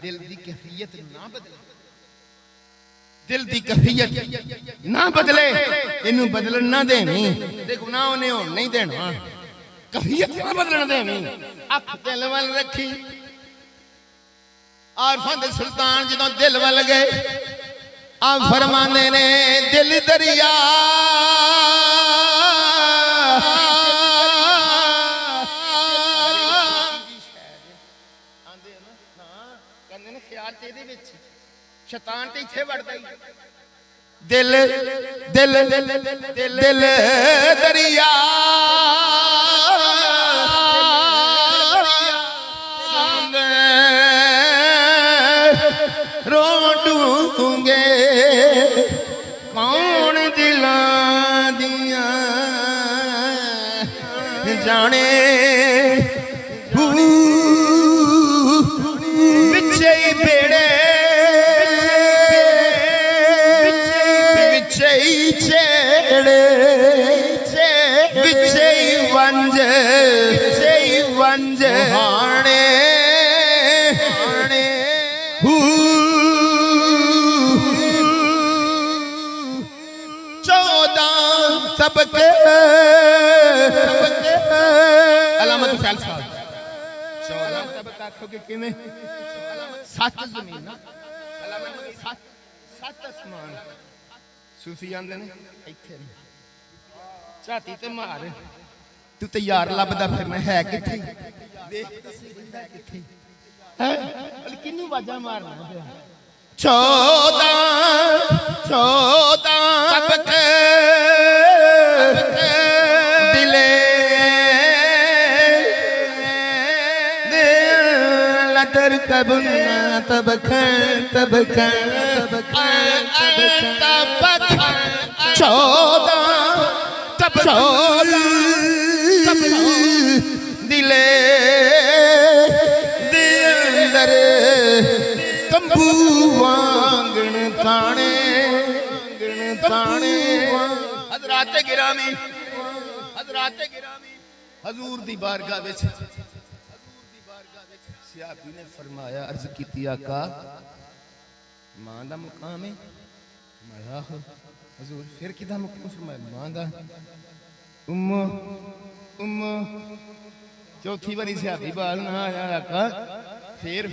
दिल की कैफियत ना बदले, दिल की कैफियत ना बदले, इनू बदलन ना देनी, गुनाह उन्हें होने नहीं देना, कैफियत ना बदलन देनी, अख दिल वाल रखी। आरफां दे सुल्तान जदों दिल वाल गए, आप फरमाने ने दिल दरिया शैतान ते इत्थे वड़दा ही दिल दिल दिल दिल दरिया रोटूंगे कौन दिलां दियां जाने विचे बेड़े छेड़े विचे वंज हाणे सबके अलामत ख्याल साहब 14 सबक आखोगे किवें सच जमीन ना अलामत सच आसमान सूफी आंदे ने इत्थे झाती ते मार तू ते यार लभदा फिर मैं है किथे देख है किथे है किन्नू वाजा मारना पिया 14 सबके दिले लटर कबुना तबखन 14 दिले दिलर कंबू वांगण थाने हजरात गिरामी हजूर दी बारगाह विच सियाबी ने फरमाया अर्ज कीती आका मां दा मुकाम है माया हजूर फिर किदा मुकाम फरमाया मां दा उम्मो चौथी बारी सियाबी बाल ना आया आका फिर